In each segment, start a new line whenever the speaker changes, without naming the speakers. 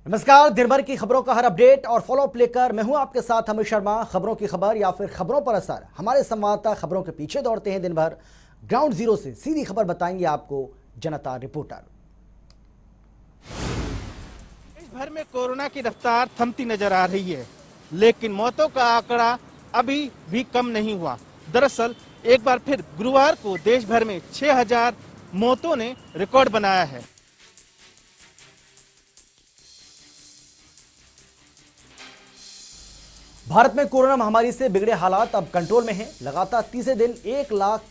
नमस्कार। दिन भर की खबरों का हर अपडेट और फॉलोअप लेकर मैं हूं आपके साथ अमित शर्मा। खबरों की खबर या फिर खबरों पर असर, हमारे संवाददाता खबरों के पीछे दौड़ते हैं दिन भर। ग्राउंड जीरो से सीधी खबर बताएंगे आपको जनता रिपोर्टर।
देश भर में कोरोना की रफ्तार थमती नजर आ रही है, लेकिन मौतों का आंकड़ा अभी भी कम नहीं हुआ। दरअसल एक बार फिर गुरुवार को देश भर में 6000 मौतों ने रिकॉर्ड बनाया है।
भारत में कोरोना महामारी से बिगड़े हालात अब कंट्रोल में हैं। लगातार तीसरे दिन 1 लाख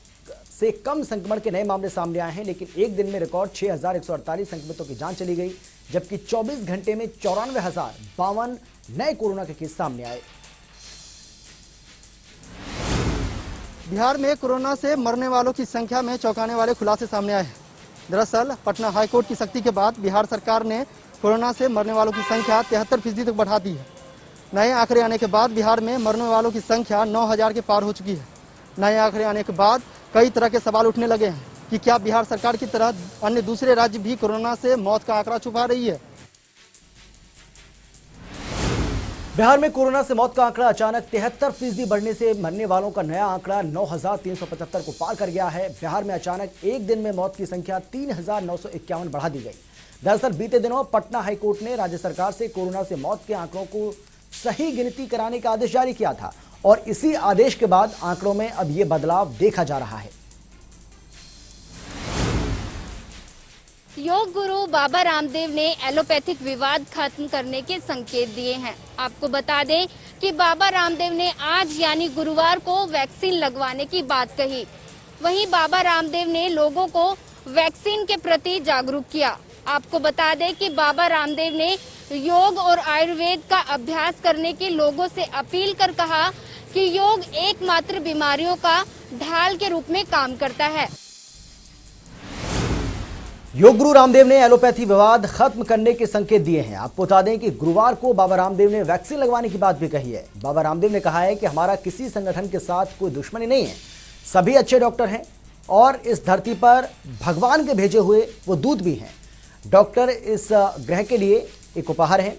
से कम संक्रमण के नए मामले सामने आए हैं, लेकिन एक दिन में रिकॉर्ड 6148 संक्रमितों की जांच चली गई, जबकि 24 घंटे में 94,052 नए कोरोना के केस सामने आए।
बिहार में कोरोना से मरने वालों की संख्या में चौंकाने वाले खुलासे सामने आए हैं। दरअसल पटना हाईकोर्ट की सख्ती के बाद बिहार सरकार ने कोरोना से मरने वालों की संख्या 73% तक बढ़ा दी है। नए आंकड़े आने के बाद बिहार में मरने वालों की संख्या 9000 के पार हो चुकी है। नए आंकड़े आने के बाद कई तरह के सवाल उठने लगे हैं कि क्या बिहार सरकार की तरह अन्य दूसरे राज्य भी कोरोना से मौत का आंकड़ा छुपा रही है।
बिहार में कोरोना से मौत का आंकड़ा अचानक 73% बढ़ने से मरने वालों का नया आंकड़ा 9375 को पार कर गया है। बिहार में अचानक एक दिन में मौत की संख्या 3951 बढ़ा दी गई। दरअसल बीते दिनों पटना हाईकोर्ट ने राज्य सरकार से कोरोना से मौत के आंकड़ों को सही गिनती कराने का आदेश जारी किया था और इसी आदेश के बाद आंकड़ों में अब यह बदलाव देखा जा रहा है।
योग गुरु बाबा रामदेव ने एलोपैथिक विवाद खत्म करने के संकेत दिए हैं। आपको बता दें कि बाबा रामदेव ने आज यानी गुरुवार को वैक्सीन लगवाने की बात कही। वहीं बाबा रामदेव ने लोगों को वैक्सीन के प्रति जागरूक किया। आपको बता दें कि बाबा रामदेव ने योग और आयुर्वेद का अभ्यास करने की लोगों से अपील कर कहा कि योग एकमात्र बीमारियों का ढाल के रूप में काम करता है।
योग गुरु रामदेव ने एलोपैथी विवाद खत्म करने के संकेत दिए हैं। आपको बता दें कि गुरुवार को बाबा रामदेव ने वैक्सीन लगवाने की बात भी कही है। बाबा रामदेव ने कहा है कि हमारा किसी संगठन के साथ कोई दुश्मनी नहीं है, सभी अच्छे डॉक्टर हैं और इस धरती पर भगवान के भेजे हुए वो दूत भी हैं। डॉक्टर इस ग्रह के लिए एक उपहार है।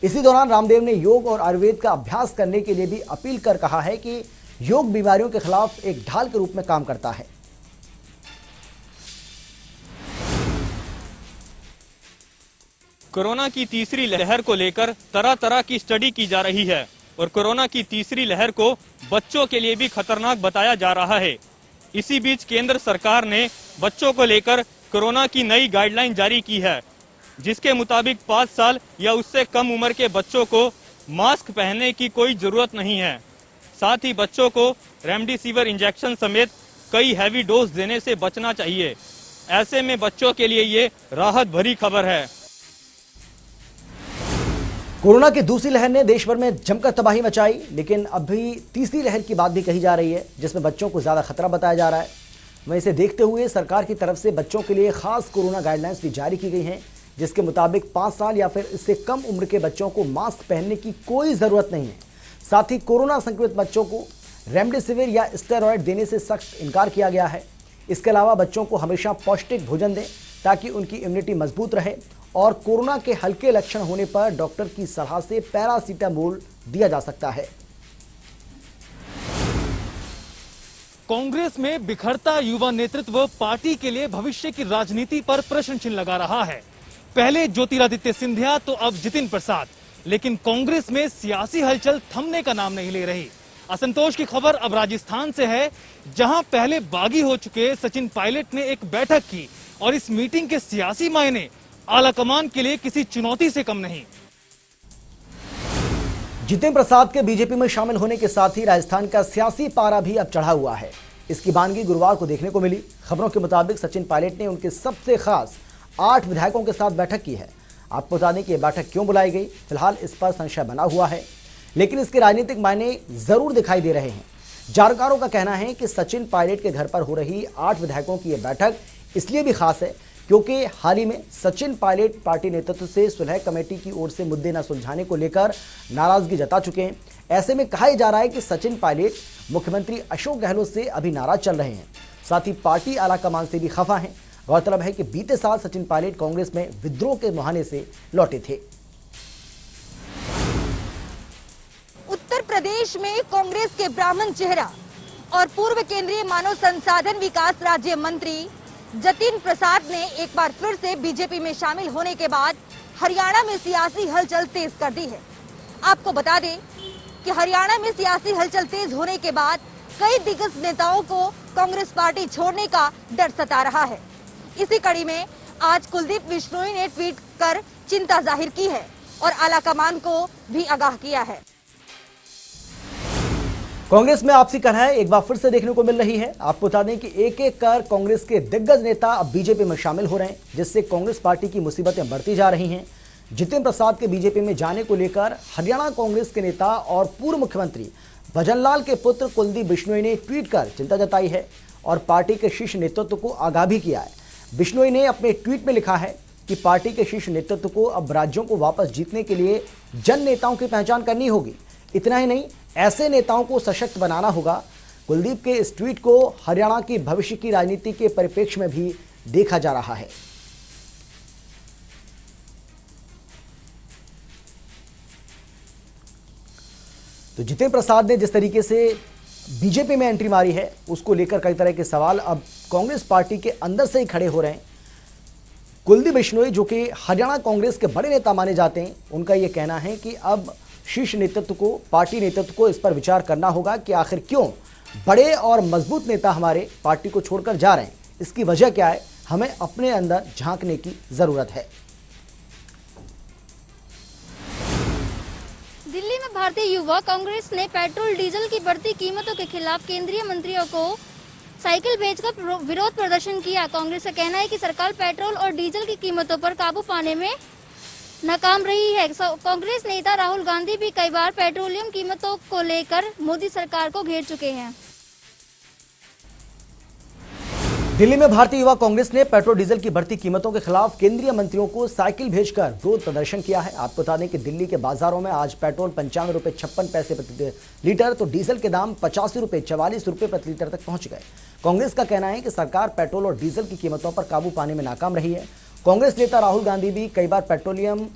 इसी दौरान रामदेव ने योग और आयुर्वेद का अभ्यास करने के लिए भी अपील कर कहा है कि योग बीमारियों के खिलाफ एक ढाल के रूप में काम करता है।
कोरोना की तीसरी लहर को लेकर तरह तरह की स्टडी की जा रही है और कोरोना की तीसरी लहर को बच्चों के लिए भी खतरनाक बताया जा रहा है। इसी बीच केंद्र सरकार ने बच्चों को लेकर कोरोना की नई गाइडलाइन जारी की है, जिसके मुताबिक 5 साल या उससे कम उम्र के बच्चों को मास्क पहनने की कोई जरूरत नहीं है। साथ ही बच्चों को रेमडेसिविर इंजेक्शन समेत कई हैवी डोज देने से बचना चाहिए। ऐसे में बच्चों के लिए ये राहत भरी खबर है।
कोरोना की दूसरी लहर ने देश भर में जमकर तबाही मचाई, लेकिन अभी तीसरी लहर की बात भी कही जा रही है, जिसमें बच्चों को ज्यादा खतरा बताया जा रहा है। वहीं इसे देखते हुए सरकार की तरफ से बच्चों के लिए खास कोरोना गाइडलाइंस भी जारी की गई हैं, जिसके मुताबिक 5 साल या फिर इससे कम उम्र के बच्चों को मास्क पहनने की कोई जरूरत नहीं है। साथ ही कोरोना संक्रमित बच्चों को रेमडेसिविर या स्टेरॉयड देने से सख्त इनकार किया गया है। इसके अलावा बच्चों को हमेशा पौष्टिक भोजन दें ताकि उनकी इम्यूनिटी मजबूत रहे और कोरोना के हल्के लक्षण होने पर डॉक्टर की सलाह से पैरासीटामोल दिया जा सकता है।
कांग्रेस में बिखरता युवा नेतृत्व पार्टी के लिए भविष्य की राजनीति पर प्रश्न चिन्ह लगा रहा है। पहले ज्योतिरादित्य सिंधिया तो अब जितिन प्रसाद, लेकिन कांग्रेस में सियासी हलचल थमने का नाम नहीं ले रही। असंतोष की खबर अब राजस्थान से है, जहां पहले बागी हो चुके सचिन पायलट ने एक बैठक की और इस मीटिंग के सियासी मायने आलाकमान के लिए किसी चुनौती से कम नहीं।
जितिन प्रसाद के बीजेपी में शामिल होने के साथ ही राजस्थान का सियासी पारा भी अब चढ़ा हुआ है। इसकी बानगी गुरुवार को देखने को मिली। खबरों के मुताबिक सचिन पायलट ने उनके सबसे खास 8 विधायकों के साथ बैठक की है। आपको बता दें कि यह बैठक क्यों बुलाई गई, फिलहाल इस पर संशय बना हुआ है, लेकिन इसके राजनीतिक मायने जरूर दिखाई दे रहे हैं। जानकारों का कहना है कि सचिन पायलट के घर पर हो रही 8 विधायकों की यह बैठक इसलिए भी खास है क्योंकि हाल ही में सचिन पायलट पार्टी नेतृत्व से सुलह कमेटी की ओर से मुद्दे न सुलझाने को लेकर नाराजगी जता चुके हैं। ऐसे में कहा जा रहा है कि सचिन पायलट मुख्यमंत्री अशोक गहलोत से अभी नाराज चल रहे हैं, साथ ही पार्टी आलाकमान से भी खफा हैं। गौरतलब है कि बीते साल सचिन पायलट कांग्रेस में विद्रोह के मुहाने से लौटे थे।
प्रदेश में कांग्रेस के ब्राह्मण चेहरा और पूर्व केंद्रीय मानव संसाधन विकास राज्य मंत्री जतिन प्रसाद ने एक बार फिर से बीजेपी में शामिल होने के बाद हरियाणा में सियासी हलचल तेज कर दी है। आपको बता दें कि हरियाणा में सियासी हलचल तेज होने के बाद कई दिग्गज नेताओं को कांग्रेस पार्टी छोड़ने का डर सता रहा है। इसी कड़ी में आज कुलदीप बिश्नोई ने ट्वीट कर चिंता जाहिर की है और आलाकमान को भी आगाह किया है।
कांग्रेस में आपसी कलह एक बार फिर से देखने को मिल रही है। आपको बता दें कि एक एक कर कांग्रेस के दिग्गज नेता अब बीजेपी में शामिल हो रहे हैं, जिससे कांग्रेस पार्टी की मुसीबतें बढ़ती जा रही हैं। जितिन प्रसाद के बीजेपी में जाने को लेकर हरियाणा कांग्रेस के नेता और पूर्व मुख्यमंत्री भजनलाल के पुत्र कुलदीप बिश्नोई ने ट्वीट कर चिंता जताई है और पार्टी के शीर्ष नेतृत्व को आगाह भी किया है। बिश्नोई ने अपने ट्वीट में लिखा है कि पार्टी के शीर्ष नेतृत्व को अब राज्यों को वापस जीतने के लिए जन नेताओं की पहचान करनी होगी। इतना ही नहीं, ऐसे नेताओं को सशक्त बनाना होगा। कुलदीप के इस ट्वीट को हरियाणा की भविष्य की राजनीति के परिप्रेक्ष्य में भी देखा जा रहा है। तो जितिन प्रसाद ने जिस तरीके से बीजेपी में एंट्री मारी है, उसको लेकर कई तरह के सवाल अब कांग्रेस पार्टी के अंदर से ही खड़े हो रहे हैं। कुलदीप बिश्नोई, जो कि हरियाणा कांग्रेस के बड़े नेता माने जाते हैं, उनका यह कहना है कि अब शीर्ष नेतृत्व को, पार्टी नेतृत्व को इस पर विचार करना होगा कि आखिर क्यों बड़े और मजबूत नेता हमारे पार्टी को छोड़कर जा रहे हैं, इसकी वजह क्या है, हमें अपने अंदर झांकने की जरूरत है।
दिल्ली में भारतीय युवा कांग्रेस ने पेट्रोल डीजल की बढ़ती कीमतों के खिलाफ केंद्रीय मंत्रियों को साइकिल भेजकर विरोध प्रदर्शन किया। कांग्रेस का कहना है कि सरकार पेट्रोल और डीजल की कीमतों पर काबू पाने में नाकाम रही है। कांग्रेस नेता राहुल गांधी भी कई बार पेट्रोलियम कीमतों को लेकर मोदी सरकार को घेर चुके हैं।
दिल्ली में भारतीय युवा कांग्रेस ने पेट्रोल डीजल की बढ़ती कीमतों के खिलाफ केंद्रीय मंत्रियों को साइकिल भेजकर विरोध प्रदर्शन किया है। आपको बता दें कि दिल्ली के बाजारों में आज पेट्रोल 95 रुपए 56 पैसे प्रति लीटर, तो डीजल के दाम 85 रुपए 44 रुपए प्रति लीटर तक पहुंच गए। कांग्रेस का कहना है कि सरकार पेट्रोल और डीजल की कीमतों पर काबू पाने में नाकाम रही है। कांग्रेस नेता राहुल गांधी भी कई बार पेट्रोलियम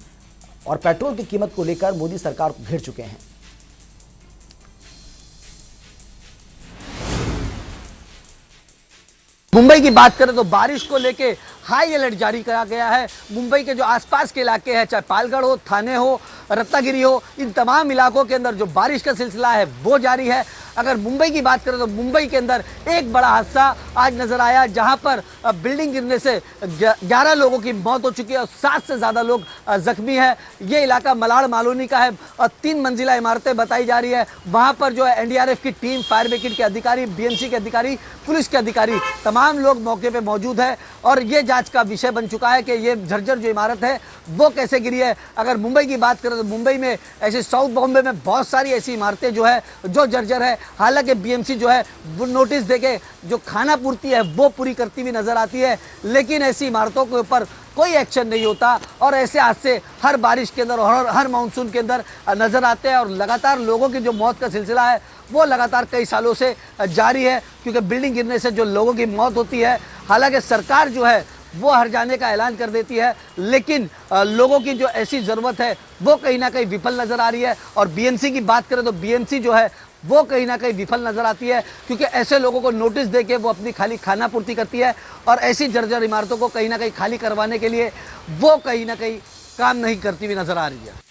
और पेट्रोल की कीमत को लेकर मोदी सरकार को घेर चुके हैं।
मुंबई की बात करें तो बारिश को लेके हाई अलर्ट जारी करा गया है। मुंबई के जो आसपास के इलाके हैं, चाहे पालगढ़ हो, थाने हो, रत्नागिरी हो, इन तमाम इलाकों के अंदर जो बारिश का सिलसिला है वो जारी है। अगर मुंबई की बात करें तो मुंबई के अंदर एक बड़ा हादसा आज नजर आया, जहां पर बिल्डिंग गिरने से 11 लोगों की मौत हो चुकी है और 7 से ज्यादा लोग जख्मी है। ये इलाका मलाड़ मालोनी का है और 3 मंजिला इमारतें बताई जा रही है। वहां पर जो है एनडीआरएफ की टीम, फायर ब्रिगेड के अधिकारी, बीएमसी के अधिकारी, पुलिस के अधिकारी, तमाम लोग मौके पे मौजूद है और ये जांच का विषय बन चुका है कि ये जर्जर जो इमारत है वो कैसे गिरी है। अगर मुंबई की बात करें तो मुंबई में ऐसे साउथ बॉम्बे में बहुत सारी ऐसी इमारतें जो है जो जर्जर है। हालांकि बीएमसी जो है वो नोटिस देके जो खाना पूर्ति है वो पूरी करती हुई नजर आती है, लेकिन ऐसी इमारतों के ऊपर कोई एक्शन नहीं होता और ऐसे हादसे हर बारिश के अंदर और हर मानसून के अंदर नजर आते हैं और लगातार लोगों की जो मौत का सिलसिला है वो लगातार कई सालों से जारी है, क्योंकि बिल्डिंग गिरने से जो लोगों की मौत होती है, हालांकि सरकार जो है वो हर जाने का ऐलान कर देती है, लेकिन लोगों की जो ऐसी ज़रूरत है वो कहीं ना कहीं विफल नज़र आ रही है। और बीएमसी की बात करें तो बीएमसी जो है वो कहीं ना कहीं विफल नज़र आती है, क्योंकि ऐसे लोगों को नोटिस देके वो अपनी खाली खाना पूर्ति करती है और ऐसी जर्जर इमारतों को कहीं ना कहीं खाली करवाने के लिए वो कहीं ना कहीं काम नहीं करती हुई नज़र आ रही है।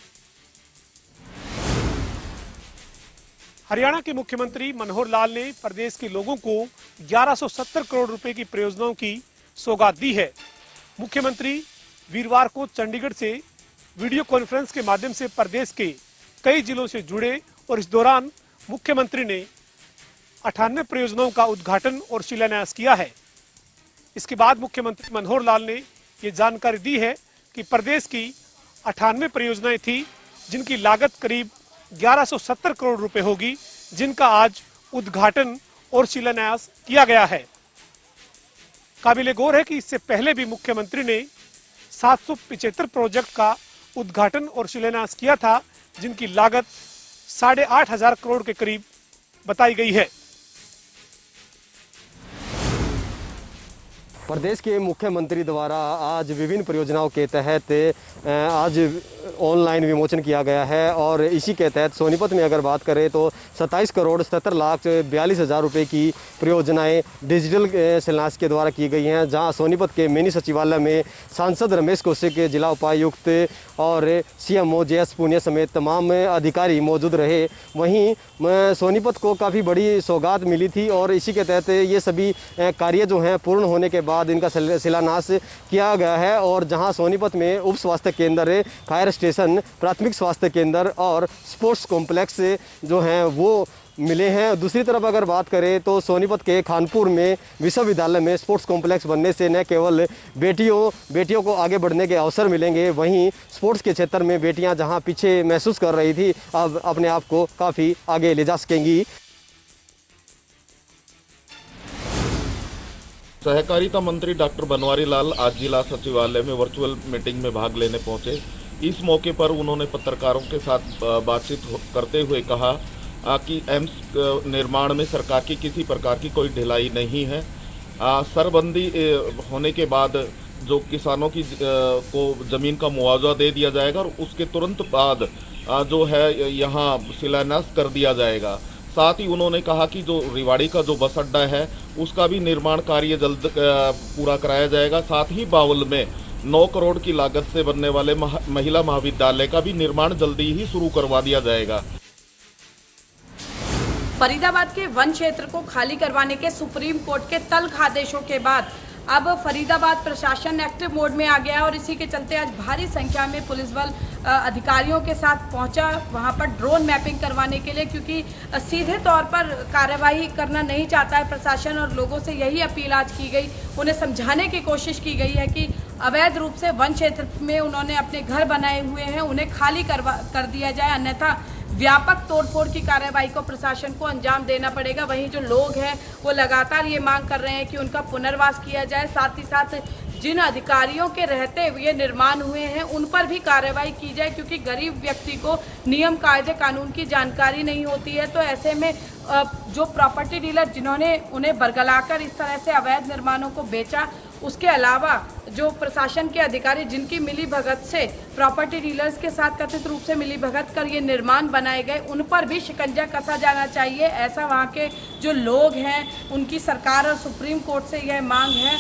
हरियाणा के मुख्यमंत्री मनोहर लाल ने प्रदेश के लोगों को 1170 करोड़ रुपए की परियोजनाओं की सौगात दी है। मुख्यमंत्री वीरवार को चंडीगढ़ से वीडियो कॉन्फ्रेंस के माध्यम से प्रदेश के कई जिलों से जुड़े और इस दौरान मुख्यमंत्री ने 98 परियोजनाओं का उद्घाटन और शिलान्यास किया है। इसके बाद मुख्यमंत्री मनोहर लाल ने ये जानकारी दी है कि प्रदेश की 98 परियोजनाएं थी, जिनकी लागत करीब 1170 करोड़ रुपए होगी, जिनका आज उद्घाटन और शिलान्यास किया गया है। काबिले गौर है कि इससे पहले भी मुख्यमंत्री ने 775 प्रोजेक्ट का उद्घाटन और शिलान्यास किया था, जिनकी लागत 8,500 करोड़ के करीब बताई गई है।
प्रदेश के मुख्यमंत्री द्वारा आज विभिन्न परियोजनाओं के तहत आज ऑनलाइन विमोचन किया गया है और इसी के तहत सोनीपत में अगर बात करें तो 27,77,42,000 रुपये की परियोजनाएं डिजिटल शिलान्यास के द्वारा की गई हैं, जहां सोनीपत के मिनी सचिवालय में सांसद रमेश कौशिक, जिला उपायुक्त और CMO JS पुनिया समेत तमाम अधिकारी मौजूद रहे। वहीं सोनीपत को काफ़ी बड़ी सौगात मिली थी और इसी के तहत ये सभी कार्य जो हैं पूर्ण होने के बाद इनका शिलान्यास किया गया है। और जहां सोनीपत में उप स्वास्थ्य केंद्र, फायर स्टेशन, प्राथमिक स्वास्थ्य केंद्र और स्पोर्ट्स कॉम्प्लेक्स जो हैं वो मिले हैं। दूसरी तरफ अगर बात करें तो सोनीपत के खानपुर में विश्वविद्यालय में स्पोर्ट्स कॉम्प्लेक्स बनने से न केवल बेटियों को आगे बढ़ने के अवसर मिलेंगे, वहीं स्पोर्ट्स के क्षेत्र में बेटियां जहां पीछे महसूस कर रही थी अब अपने आप को काफ़ी आगे ले जा सकेंगी।
सहकारिता मंत्री डॉक्टर बनवारी लाल आज जिला सचिवालय में वर्चुअल मीटिंग में भाग लेने पहुंचे। इस मौके पर उन्होंने पत्रकारों के साथ बातचीत करते हुए कहा कि एम्स निर्माण में सरकार की किसी प्रकार की कोई ढिलाई नहीं है। सरबंदी होने के बाद जो किसानों की को ज़मीन का मुआवजा दे दिया जाएगा और उसके तुरंत बाद जो है यहाँ शिलान्यास कर दिया जाएगा। साथ ही उन्होंने कहा कि जो रिवाड़ी का जो बस अड्डा है उसका भी निर्माण कार्य जल्द पूरा कराया जाएगा। साथ ही बावल में 9 करोड़ की लागत से बनने वाले महिला महाविद्यालय का भी निर्माण जल्दी ही शुरू करवा दिया जाएगा।
फरीदाबाद के वन क्षेत्र को खाली करवाने के सुप्रीम कोर्ट के तल्ख आदेशों के बाद अब फरीदाबाद प्रशासन एक्टिव मोड में आ गया और इसी के चलते आज भारी संख्या में पुलिस बल अधिकारियों के साथ पहुंचा वहां पर ड्रोन मैपिंग करवाने के लिए, क्योंकि सीधे तौर पर कार्यवाही करना नहीं चाहता है प्रशासन और लोगों से यही अपील आज की गई। उन्हें समझाने की कोशिश की गई है कि अवैध रूप से वन क्षेत्र में उन्होंने अपने घर बनाए हुए हैं, उन्हें खाली कर दिया जाए, अन्यथा व्यापक तोड़फोड़ की कार्रवाई को प्रशासन को अंजाम देना पड़ेगा। वहीं जो लोग हैं वो लगातार ये मांग कर रहे हैं कि उनका पुनर्वास किया जाए, साथ ही साथ जिन अधिकारियों के रहते हुए निर्माण हुए हैं उन पर भी कार्रवाई की जाए, क्योंकि गरीब व्यक्ति को नियम कायदे कानून की जानकारी नहीं होती है। तो ऐसे में जो प्रॉपर्टी डीलर जिन्होंने उन्हें बरगलाकर इस तरह से अवैध निर्माणों को बेचा, उसके अलावा जो प्रशासन के अधिकारी जिनकी मिली भगत से प्रॉपर्टी डीलर्स के साथ कथित रूप से मिली भगत कर ये निर्माण बनाए गए, उन पर भी शिकंजा कसा जाना चाहिए। ऐसा वहाँ के जो लोग हैं उनकी सरकार और सुप्रीम कोर्ट से यह मांग है।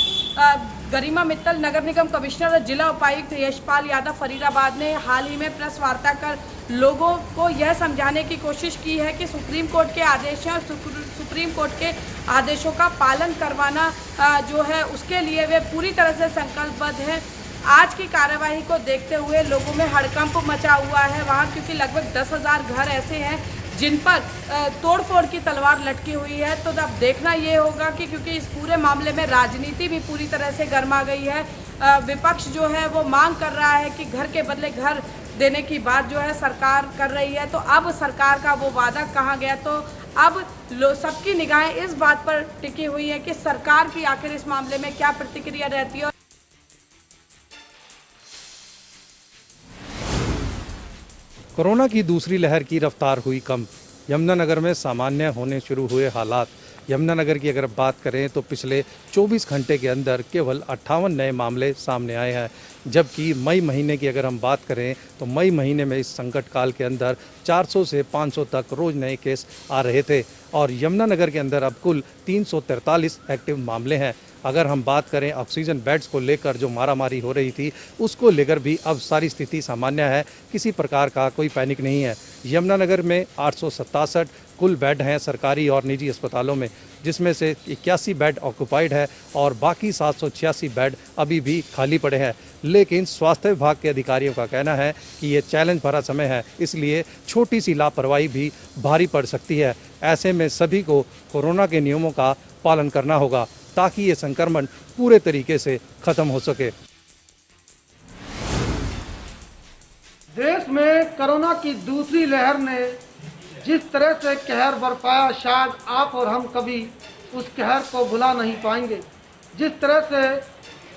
गरिमा मित्तल, नगर निगम कमिश्नर और जिला उपायुक्त यशपाल यादव फरीदाबाद ने हाल ही में प्रेस वार्ता कर लोगों को यह समझाने की कोशिश की है कि सुप्रीम कोर्ट के आदेश हैं और सुप्रीम कोर्ट के आदेशों का पालन करवाना जो है उसके लिए वे पूरी तरह से संकल्पबद्ध हैं। आज की कार्यवाही को देखते हुए लोगों में हड़कंप मचा हुआ है वहाँ, क्योंकि लगभग 10,000 घर ऐसे हैं जिन पर तोड़फोड़ की तलवार लटकी हुई है। तो अब देखना ये होगा कि क्योंकि इस पूरे मामले में राजनीति भी पूरी तरह से गर्मा गई है, विपक्ष जो है वो मांग कर रहा है कि घर के बदले घर देने की बात जो है सरकार कर रही है। तो अब सरकार का वो वादा कहाँ गया? तो अब सबकी निगाहें इस बात पर टिकी हुई है कि सरकार की आखिर इस मामले में क्या प्रतिक्रिया रहती है।
कोरोना की दूसरी लहर की रफ्तार हुई कम। यमुनानगर में सामान्य होने शुरू हुए हालात। यमुनानगर की अगर बात करें तो पिछले 24 घंटे के अंदर केवल 58 नए मामले सामने आए हैं, जबकि मई महीने की अगर हम बात करें तो मई महीने में इस संकट काल के अंदर 400 से 500 तक रोज़ नए केस आ रहे थे और यमुनानगर के अंदर अब कुल 343 एक्टिव मामले हैं। अगर हम बात करें ऑक्सीजन बेड्स को लेकर जो मारामारी हो रही थी उसको लेकर भी अब सारी स्थिति सामान्य है, किसी प्रकार का कोई पैनिक नहीं है। यमुनानगर में 867 कुल बेड हैं सरकारी और निजी अस्पतालों में, जिसमें से 81 बेड ऑक्यूपाइड है और बाकी 786 बेड अभी भी खाली पड़े हैं। लेकिन स्वास्थ्य विभाग के अधिकारियों का कहना है कि ये चैलेंज भरा समय है, इसलिए छोटी सी लापरवाही भी भारी पड़ सकती है। ऐसे में सभी को कोरोना के नियमों का पालन करना होगा ताकि ये संक्रमण पूरे तरीके से खत्म हो सके।
देश में कोरोना की दूसरी लहर ने जिस तरह से कहर बरपाया, शायद आप और हम कभी उस कहर को भुला नहीं पाएंगे। जिस तरह से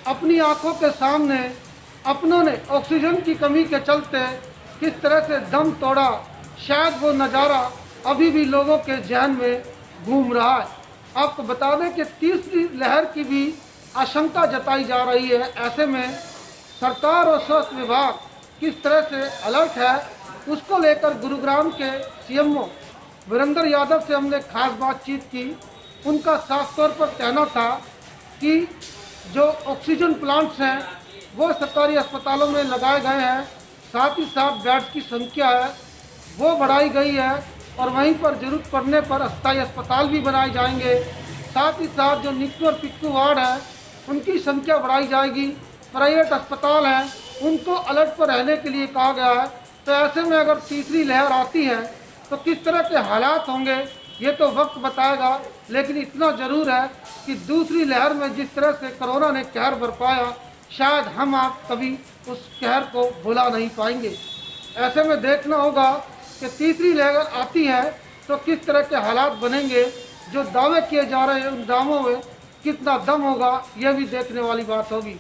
अपनी आंखों के सामने अपनों ने ऑक्सीजन की कमी के चलते किस तरह से दम तोड़ा, शायद वो नज़ारा अभी भी लोगों के जहन में घूम रहा है। आपको बता दें कि तीसरी लहर की भी आशंका जताई जा रही है। ऐसे में सरकार और स्वास्थ्य विभाग किस तरह से अलर्ट है, उसको लेकर गुरुग्राम के सीएमओ वीरेंद्र यादव से हमने खास बातचीत की। उनका साफ तौर पर कहना था कि जो ऑक्सीजन प्लांट्स हैं वो सरकारी अस्पतालों में लगाए गए हैं, साथ ही साथ बेड्स की संख्या है वो बढ़ाई गई है और वहीं पर जरूरत पड़ने पर अस्थायी अस्पताल भी बनाए जाएंगे। साथ ही साथ जो निक्कू और पिक्कू वार्ड है उनकी संख्या बढ़ाई जाएगी। प्राइवेट अस्पताल हैं उनको अलर्ट पर रहने के लिए कहा गया है। तो ऐसे में अगर तीसरी लहर आती है तो किस तरह के हालात होंगे ये तो वक्त बताएगा, लेकिन इतना जरूर है कि दूसरी लहर में जिस तरह से कोरोना ने कहर बरपाया, शायद हम आप कभी उस कहर को भुला नहीं पाएंगे। ऐसे में देखना होगा कि तीसरी लहर आती है तो किस तरह के हालात बनेंगे, जो दावे किए जा रहे हैं उन दावों में कितना दम होगा, यह भी देखने वाली बात होगी।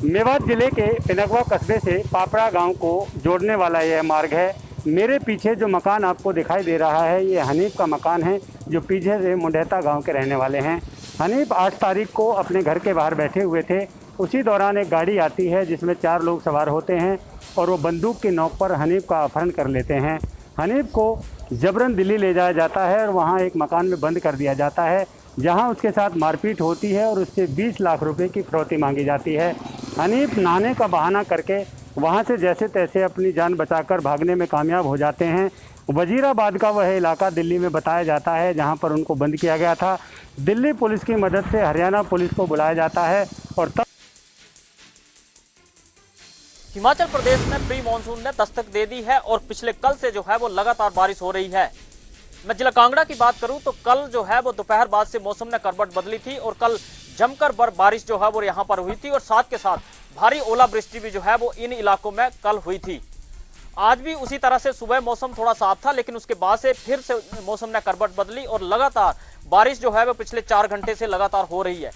मेवात जिले के पिनकवा कस्बे से पापड़ा गांव को जोड़ने वाला यह मार्ग है। मेरे पीछे जो मकान आपको दिखाई दे रहा है ये हनीफ का मकान है, जो पीछे से मुंडेता गांव के रहने वाले हैं। हनीफ 8 तारीख को अपने घर के बाहर बैठे हुए थे। उसी दौरान एक गाड़ी आती है जिसमें 4 लोग सवार होते हैं और वो बंदूक की नोक पर हनीफ का अपहरण कर लेते हैं। हनीफ को जबरन दिल्ली ले जाया जाता है और वहाँ एक मकान में बंद कर दिया जाता है, जहाँ उसके साथ मारपीट होती है और उससे 20 लाख रुपए की फिरौती मांगी जाती है। हनीफ नहाने का बहाना करके वहाँ से जैसे तैसे अपनी जान बचाकर भागने में कामयाब हो जाते हैं। वजीराबाद का वह इलाका दिल्ली में बताया जाता है जहाँ पर उनको बंद किया गया था। दिल्ली पुलिस की मदद से हरियाणा पुलिस को बुलाया जाता है और तब
हिमाचल प्रदेश में प्री मानसून ने दस्तक दे दी है और पिछले कल से जो है वो लगातार बारिश हो रही है। मैं जिला कांगड़ा की बात करूं तो कल जो है वो दोपहर बाद से मौसम ने करवट बदली थी और कल जमकर बारिश जो है वो यहाँ पर हुई थी और साथ के साथ भारी ओलावृष्टि भी जो है वो इन इलाकों में कल हुई थी। आज भी उसी तरह से सुबह मौसम थोड़ा साफ था, लेकिन उसके बाद से फिर से मौसम ने करवट बदली और लगातार बारिश जो है वो पिछले 4 घंटे से लगातार हो रही है।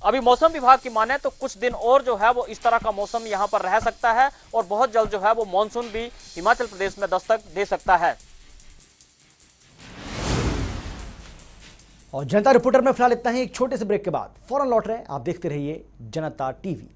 अभी मौसम विभाग की माने तो कुछ दिन और जो है वो इस तरह का मौसम यहाँ पर रह सकता है और बहुत जल्द जो है वो मानसून भी हिमाचल प्रदेश में दस्तक दे सकता है।
और जनता रिपोर्टर में फिलहाल इतना ही। एक छोटे से ब्रेक के बाद फौरन लौट रहे हैं। आप देखते रहिए जनता टीवी।